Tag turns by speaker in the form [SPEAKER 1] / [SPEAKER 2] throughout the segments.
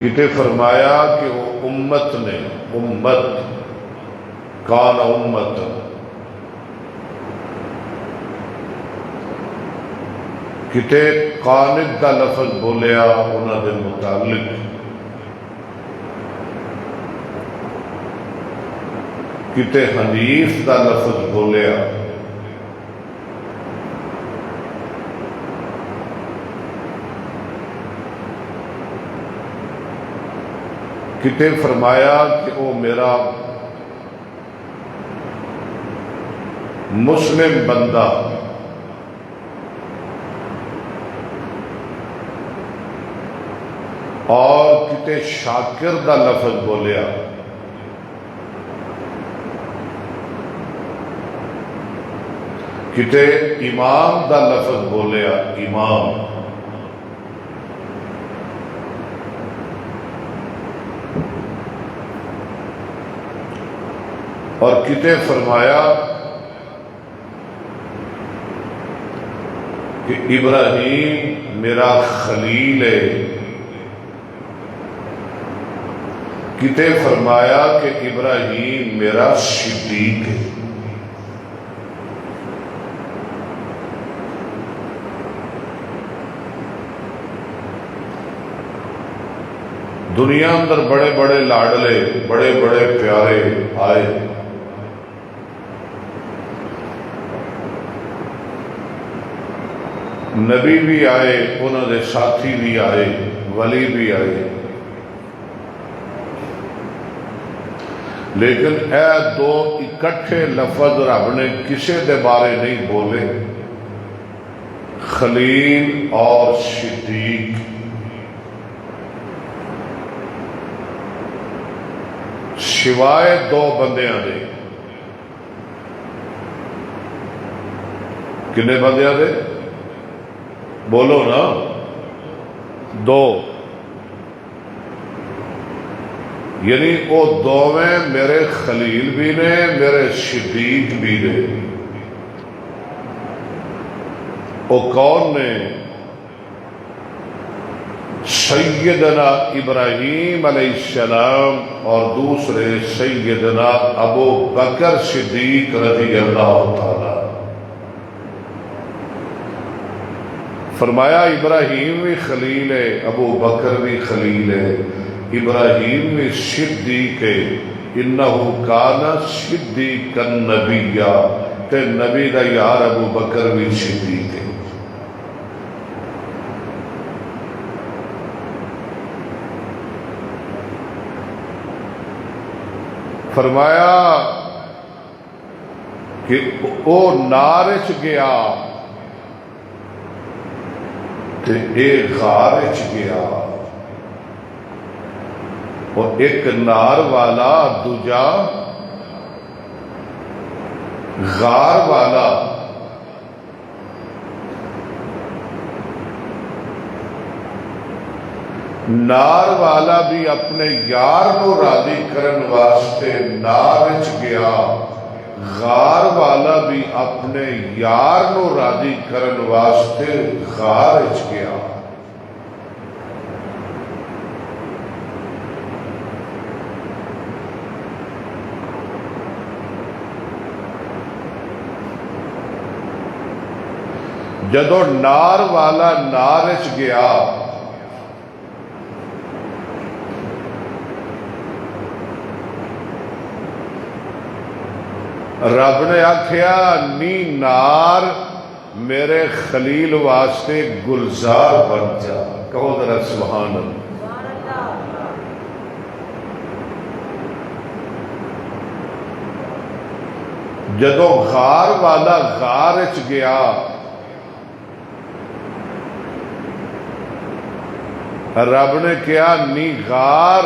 [SPEAKER 1] کتے فرمایا کہ وہ امت نے امت کان امت کتے قانت دا لفظ بولیا انہوں دے متعلق کتے حنیف دا لفظ بولیا کتے فرمایا کہ وہ میرا مسلم بندہ اور کتے شاکر دا لفظ بولیا کتے امام دا لفظ بولیا امام اور کتے فرمایا کہ ابراہیم میرا خلیل ہے کتے فرمایا کہ ابراہیم میرا صدیق ہے دنیا اندر بڑے بڑے لاڈلے بڑے بڑے پیارے آئے نبی بھی آئے انہوں نے ساتھی بھی آئے ولی بھی آئے لیکن اے دو اکٹھے لفظ رب نے کسی دے بارے نہیں بولے خلیل اور صدیق سوائے دو بندیاں دے کنے بندیاں دے بولو نا دو یعنی وہ دوویں میرے خلیل بھی نے میرے صدیق بھی نے وہ کون نے سیدنا ابراہیم علیہ السلام اور دوسرے سیدنا ابو بکر صدیق رضی اللہ تعالی فرمایا ابراہیم بھی خلیل ہے ابو بکر بھی خلیل ہے ابراہیم بھی صدیق ہے انہو کانا صدیقا نبیہ تے نبی دا یار ابو بکر بھی صدیق ہے فرمایا کہ او نارچ گیا تے ایک غارچ گیا اور ایک نار والا دوجا غار والا نار والا بھی اپنے یار کو راضی کرن واسطے نارچ گیا غار والا بھی اپنے یار کو راضی کرن واسطے غارچ گیا جدو نار والا نارچ گیا رب نے آکھیا نی نار میرے خلیل واسطے گلزار بن جا کہو ذرا سبحان اللہ جدو غار والا غارچ گیا رب نے کہا نی غار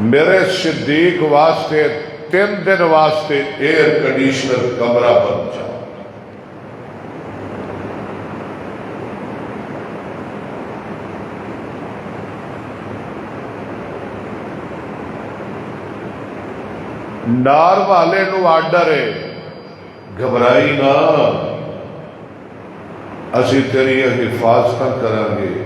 [SPEAKER 1] میرے صدیق واسطے 3 دن واسطے ایئر کنڈیشنر کمرہ بن جا نار والے نو آرڈر ہے گھبرائی نہ اسی تیری حفاظت کریں گے۔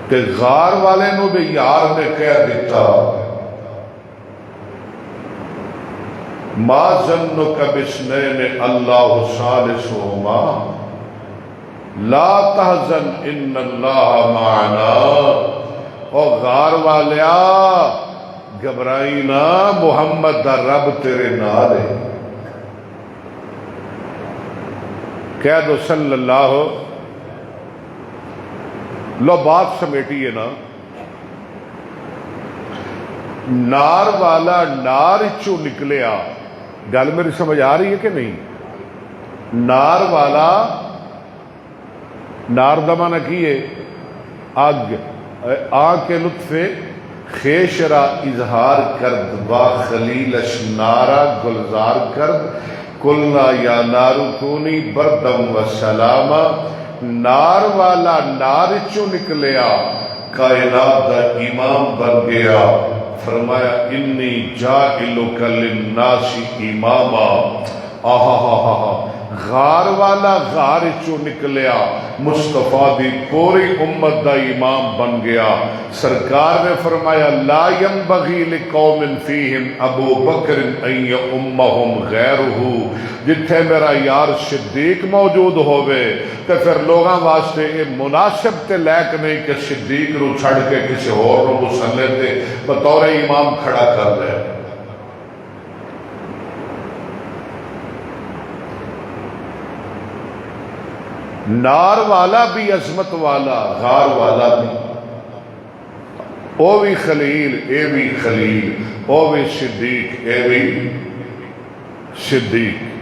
[SPEAKER 1] کہ غار والے نو بھی یار نے کہہ دیتا ما ظنک بسنین اللہ ثالثہما لا تحزن ان اللہ معنا۔ اور غار والیا گھبرائی نہ، محمد دا رب تیرے نال ہے۔ کہہ دو صلی اللہ۔ لو بات سمیٹیے نا، نار والا نار چو نکلیا، گل میری سمجھ آ رہی ہے کہ نہیں؟ نار والا، نار دا معنی کی ہے آگ، آگ کے لطف خیش را اظہار کرد با خلیلش نارا گلزار کرد کلنا یا نارو کونی بردم و سلاما۔ نار والا نار چو نکلیا، کائنات دا امام بن گیا، فرمایا انی جاعلک للناس اماما۔ غار والا غار چو نکلیا، مصطفیٰ دی پوری امت دا امام بن گیا۔ سرکار نے فرمایا لا ينبغی لقوم فیہم ابو بکر ان یؤمہم غیرہ۔ جتھے میرا یار صدیق موجود ہوئے تو پھر لوگاں واسطے یہ مناسب تے لائق نہیں کہ صدیق رو چھڑ کے کسی اور رو مسلح تے بطور امام کھڑا کر لے۔ نار والا بھی عظمت والا، غار والا بھی، او بھی خلیل اے بھی خلیل، او بھی صدیق اے بھی صدیق۔